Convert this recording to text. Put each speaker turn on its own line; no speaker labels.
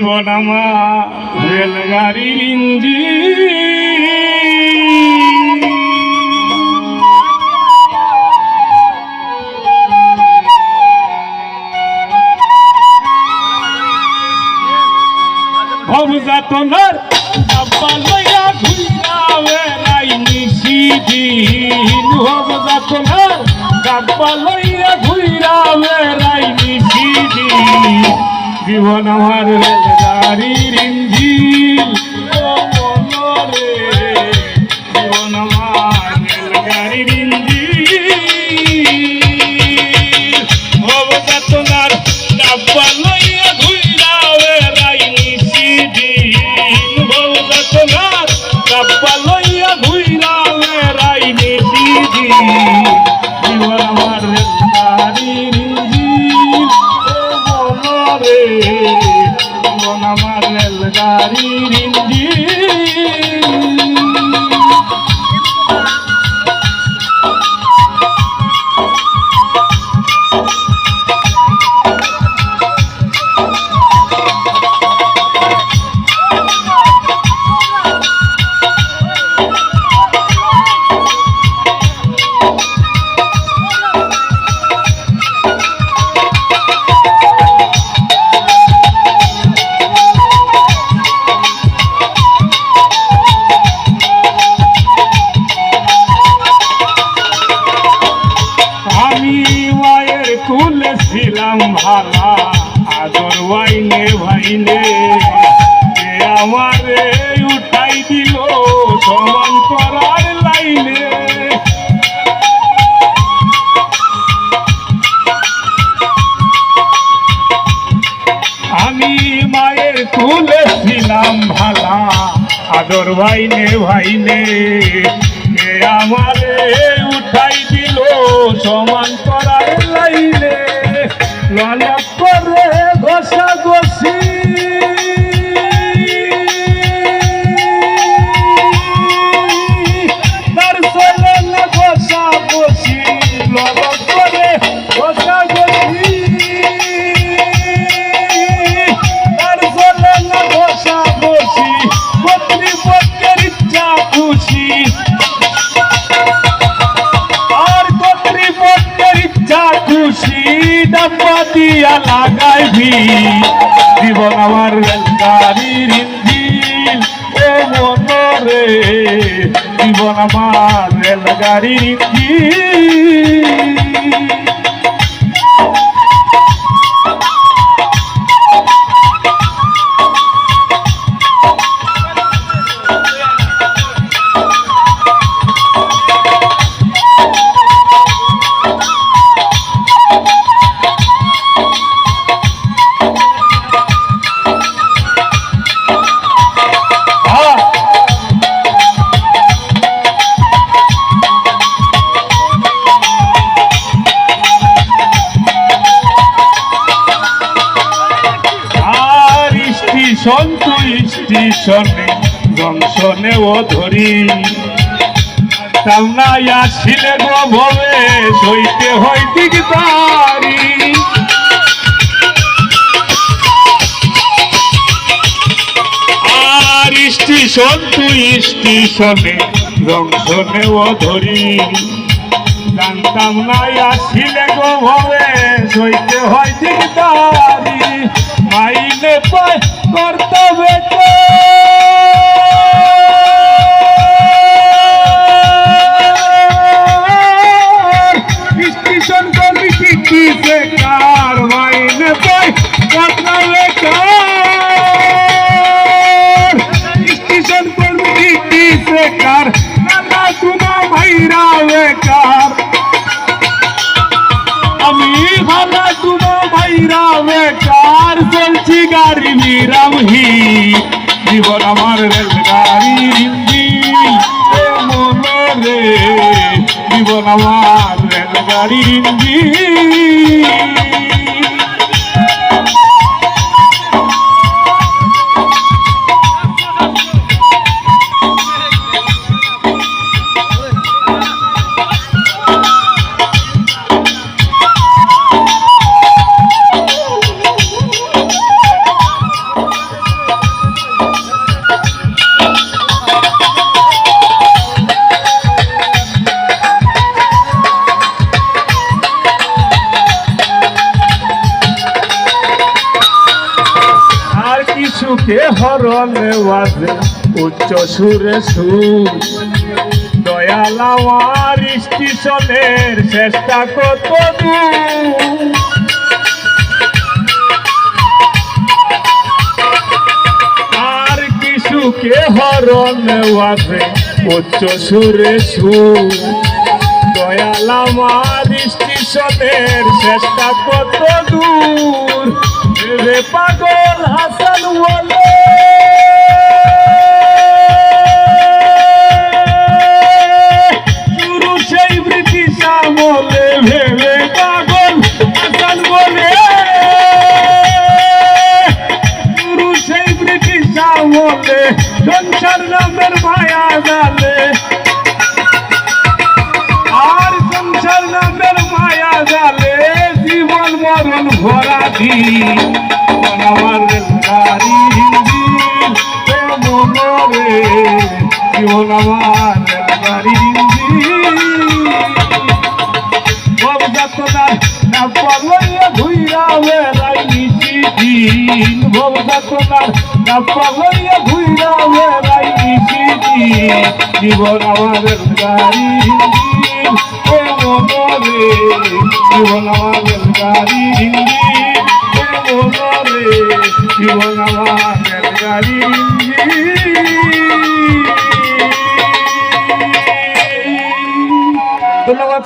জীবন আমার রেলগাড়ির ইঞ্জিন। ভবযাতনার ডাব্বা লইয়া ঘুইরা বেড়াই নিশিদিন। ভবযাতনার ডাব্বা লইয়া ঘুইরা বেড়াই নিশিদিন। জীবন আমার রেলগাড়ির ইঞ্জিন। ও মনরে জীবন আমার রেলগাড়ির ইঞ্জিন। ভবযাতনার ডাব্বা লইয়া ঘুইরা বেড়াই নিশিদিন। ভবযাতনার ডাব্বা লইয়া ঘুইরা বেড়াই নিশিদিন। জীবন আমার রেলগাড়ির ইঞ্জিন। ও মনরে জীবন আমার রেলগাড়ির ইঞ্জিন। ছিলাম ভালা আদর ওয়াইনে ভাইনে, আমারে উঠাই দিল সমান করার লাইনে। আমি মায়ের কুলে ছিলাম ভালা আদর ভাইনে ভাইনে, আমারে উঠাই দিল সমান করার লাইনে। লালক করে ঘষা ঘষি তার চলে না ঘষা ঘষি। লালক করে ঘষা ঘষি তার চলে না ঘষা ঘষি। কর্তৃপক্ষের ইচ্ছা খুশি খুশি ডাব্বা দিয়া লাগাইবি। জীবন আমার রেলগাড়ির ইঞ্জিন। ও মনরে জীবন আমার রেলগাড়ির ইঞ্জিন। স্টেশনে জংশনে ও ধরি সামনাই আসিলে গো ভবে সইতে হয় দিকদারি। আর স্টেশন তুই স্টেশনে জংশনে ও ধরি জানতাম নাই আসিলে গো ভবে সইতে হয় দিকদারি। মাইনে পায় কর্তব্য স্টেশন কমিটি কি বেকার। মাইনে পায় কর্তব্য স্টেশন কমিটি কি বেকার। নানা তোমা ভাইরা বেকার। আমি ভালা তোমা ভাইরা বেকার। চলছি গাড়ি বিরামহি। জীবন আমার রেলগাড়ির ইঞ্জিন। মনরে জীবন আমার রেলগাড়ির ইঞ্জিন। হরণে বাজে উচ্চ সুরে সুর দয়াল আমার স্টেশনের চেষ্টা কত দূর আর কিছুকে হরণে বাজে উচ্চ সুরে সুর দয়াল আমার স্টেশনের চেষ্টা কত দূর রে পাগল হাসান বলে শুরু সেই ব্রিটিশ আমলে ভেবে পাগল হাসান বলে শুরু সেই ব্রিটিশ আমলে সংসার নামের মায়া জালে আর সংসার নামের মায়া জালে জীবন মরণ ভরা দিন আমার রেলগাড়ি মনে জীবন আমার রেলগাড়ি ভবযাতনার না পাগলিয়া ঘুইরা বেড়াই নিশি দিন ভবযাতনার না পাগলিয়া ঘুইরা বেড়াই নিশি দিন জীবন আমার রেলগাড়ি মনে জীবন আমার রেলগাড়ি জীবন আমার রেলগাড়ি ধন্যবাদ।